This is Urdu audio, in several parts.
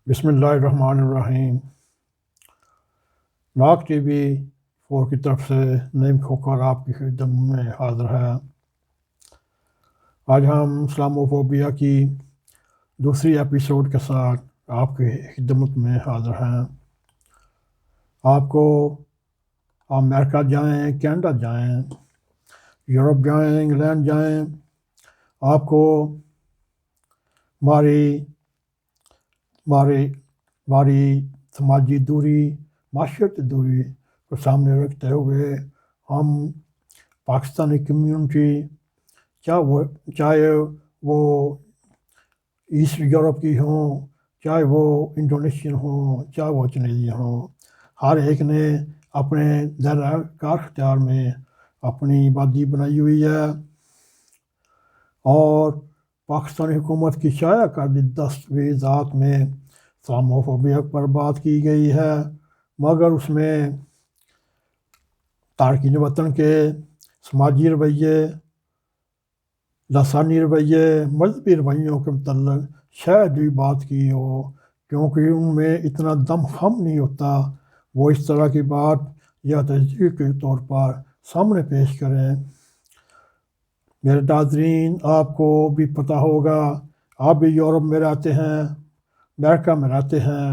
بسم اللہ الرحمن الرحیم۔ ناک ٹی وی 4 کی طرف سے نعیم کھوکھر آپ کی خدمت میں حاضر ہے۔ آج ہم اسلاموفوبیا کی دوسری ایپیسوڈ کے ساتھ آپ کی خدمت میں حاضر ہیں۔ آپ کو امریکہ جائیں، کینیڈا جائیں، یورپ جائیں، انگلینڈ جائیں، آپ کو ہماری سماجی دوری، معاشرتی دوری کو سامنے رکھتے ہوئے ہم پاکستانی کمیونٹی چاہے وہ ایسٹ یورپ کی ہوں، چاہے وہ انڈونیشین ہوں، چاہے وہ چنیزی ہوں، ہر ایک نے اپنے دائرہ کار اختیار میں اپنی آبادی بنائی ہوئی ہے، اور پاکستانی حکومت کی شائع کردہ دستاویزات میں اسلاموفوبیا پر بات کی گئی ہے، مگر اس میں تارکین وطن کے سماجی رویے، لسانی رویے، مذہبی رویوں کے متعلق شاید بھی بات کی ہو، کیونکہ ان میں اتنا دم خم نہیں ہوتا وہ اس طرح کی بات یا تجزیے کے طور پر سامنے پیش کریں۔ میرے ناظرین، آپ کو بھی پتہ ہوگا، آپ بھی یورپ میں رہتے ہیں، امریکہ میں رہتے ہیں،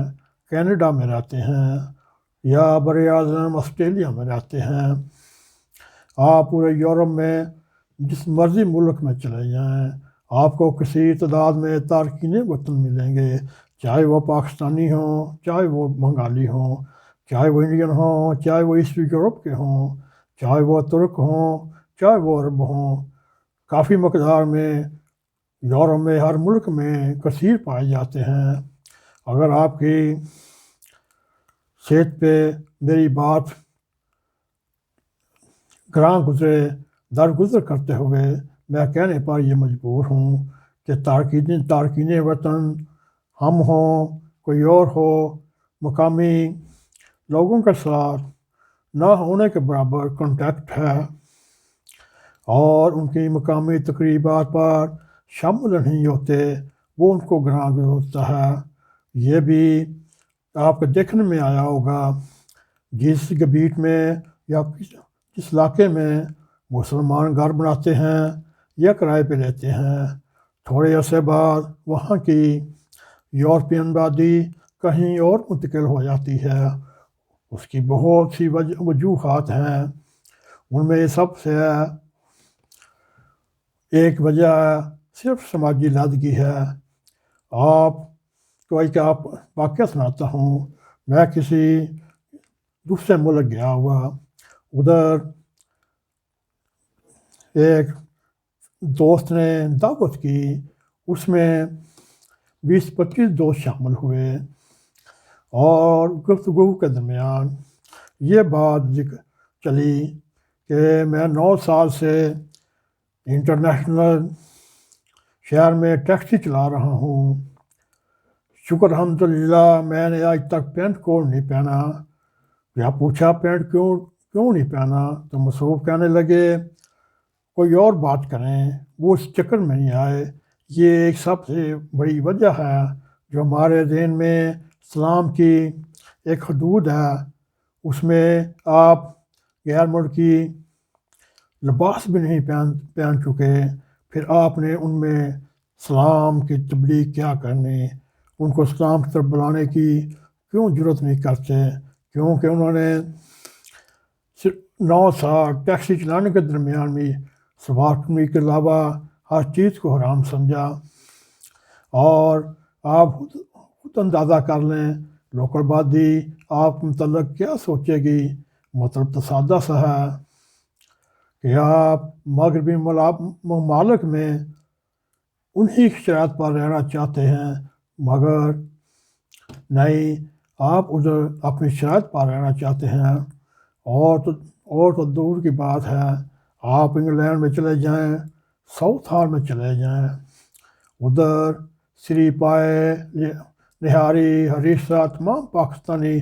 کینیڈا میں رہتے ہیں، یا براعظم آسٹریلیا میں رہتے ہیں۔ آپ پورے یورپ میں جس مرضی ملک میں چلے جائیں، آپ کو کسی تعداد میں تارکین وطن ملیں گے، چاہے وہ پاکستانی ہوں، چاہے وہ بنگالی ہوں، چاہے وہ انڈین ہوں، چاہے وہ ایسٹ یورپ کے ہوں، چاہے وہ ترک ہوں، چاہے وہ عرب ہوں۔ کافی مقدار میں یورپ میں ہر ملک میں کثیر پائے جاتے ہیں۔ اگر آپ کی صحت پہ میری بات گراں گزرے، درگزر کرتے ہوئے میں کہنے پر یہ مجبور ہوں کہ تارکین وطن ہم ہوں، کوئی اور ہو، مقامی لوگوں کے ساتھ نہ ہونے کے برابر کانٹیکٹ ہے، اور ان کی مقامی تقریبات پر شامل نہیں ہوتے، وہ ان کو گراں گزرتا ہے۔ یہ بھی آپ کو دیکھنے میں آیا ہوگا، جس گبیٹ میں یا جس علاقے میں مسلمان گھر بناتے ہیں یا کرائے پہ لیتے ہیں، تھوڑے عرصے بعد وہاں کی یورپین آبادی کہیں اور منتقل ہو جاتی ہے۔ اس کی بہت سی وجوہات ہیں، ان میں سب سے ایک وجہ صرف سماجی لادگی ہے۔ آپ کو ایک واقعہ سناتا ہوں۔ میں کسی دوسرے ملک گیا ہوا، ادھر ایک دوست نے دعوت کی، اس میں 20-25 دوست شامل ہوئے، اور گفتگو کے درمیان یہ بات ذکر چلی کہ میں 9 سال سے انٹرنیشنل شہر میں ٹیکسی چلا رہا ہوں، شکر الحمدللہ میں نے آج تک پینٹ کوٹ نہیں پہنا۔ یا پوچھا پینٹ کیوں نہیں پہنا، تو مصروف کہنے لگے کوئی اور بات کریں، وہ اس چکر میں نہیں آئے۔ یہ ایک سب سے بڑی وجہ ہے جو ہمارے ذہن میں اسلام کی ایک حدود ہے، اس میں آپ غیر ملکی لباس بھی نہیں پہن چکے، پھر آپ نے ان میں اسلام کی تبلیغ کیا کرنی، ان کو اسلام کی طرف بلانے کی کیوں جرت نہیں کرتے؟ کیونکہ انہوں نے صرف 9 سال ٹیکسی چلانے کے درمیان بھی سوار کرنے کے علاوہ ہر چیز کو حرام سمجھا۔ اور آپ خود اندازہ کر لیں لوکل آبادی آپ کے متعلق کیا سوچے گی۔ مطلب تو سادہ سا ہے کہ آپ مغربی ممالک میں انہی شرائط پر رہنا چاہتے ہیں، مگر نہیں، آپ ادھر اپنی شرائط پر رہنا چاہتے ہیں۔ اور تو دور کی بات ہے، آپ انگلینڈ میں چلے جائیں، ساؤتھ ہال میں چلے جائیں، ادھر سری پائے، نہاری، ہریسہ، تمام پاکستانی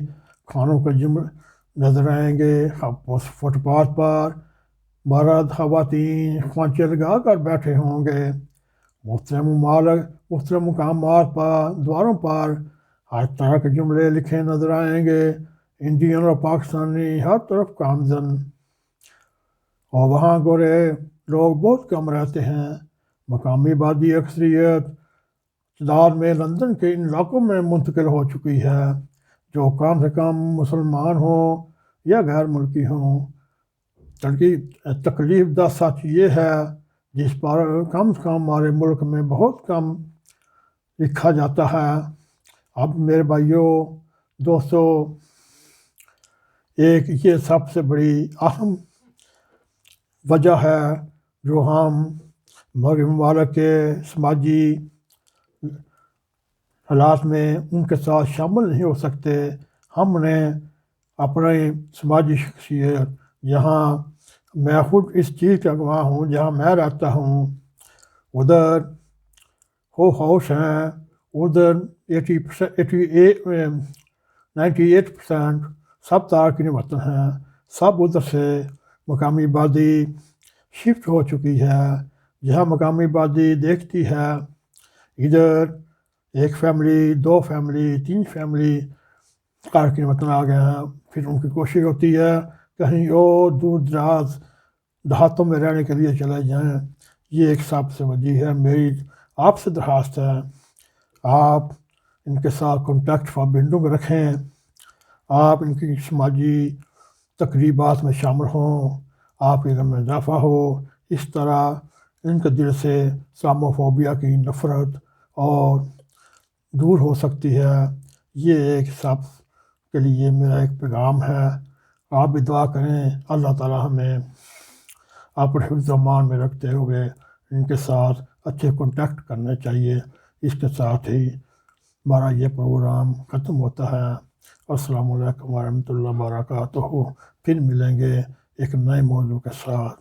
کھانوں کے جملے نظر آئیں گے۔ فٹ پاتھ پر مرد خواتین خوانچے لگا کر بیٹھے ہوں گے، مختلف مقامات پر، دواروں پر ہر طرح کے جملے لکھے نظر آئیں گے، انڈین اور پاکستانی ہر طرف کامزن، اور وہاں گورے لوگ بہت کم رہتے ہیں۔ مقامی آبادی اکثریت تعداد میں لندن کے ان علاقوں میں منتقل ہو چکی ہے، جو کم سے کم مسلمان ہوں یا غیر ملکی ہوں۔ تکلیف دہ سچ یہ ہے، جس پر کم سے کم ہمارے ملک میں بہت کم لکھا جاتا ہے۔ اب میرے بھائیوں دوستو، ایک یہ سب سے بڑی اہم وجہ ہے جو ہم مغرب ممالک کے سماجی حالات میں ان کے ساتھ شامل نہیں ہو سکتے۔ ہم نے اپنے سماجی شخصیت، جہاں میں خود اس چیز کا گواہ ہوں، جہاں میں رہتا ہوں ادھر ہوش ہیں، ادھر 98% سب تارکین وطن ہیں، سب ادھر سے مقامی آبادی شفٹ ہو چکی ہے۔ جہاں مقامی آبادی دیکھتی ہے ادھر ایک فیملی، 2 فیملی، 3 فیملی تارکین وطن آ گئے ہیں، پھر ان کی کوشش ہوتی ہے کہیں اور دور دراز دیہاتوں میں رہنے کے لیے چلے جائیں۔ یہ ایک سب سے وجہ ہے۔ میری آپ سے درخواست ہے، آپ ان کے ساتھ کانٹیکٹ فابندوں رکھیں، آپ ان کی سماجی تقریبات میں شامل ہوں، آپ علم میں اضافہ ہو۔ اس طرح ان کے دل سے اسلاموفوبیا کی نفرت اور دور ہو سکتی ہے۔ یہ ایک سب کے لیے میرا ایک پیغام ہے۔ آپ بھی دعا کریں، اللہ تعالیٰ ہمیں اپنے حفظ و امان میں رکھتے ہوئے ان کے ساتھ اچھے کانٹیکٹ کرنے چاہیے۔ اس کے ساتھ ہی ہمارا یہ پروگرام ختم ہوتا ہے۔ السلام علیکم ورحمۃ اللہ وبرکاتہ۔ پھر ملیں گے ایک نئے موضوع کے ساتھ۔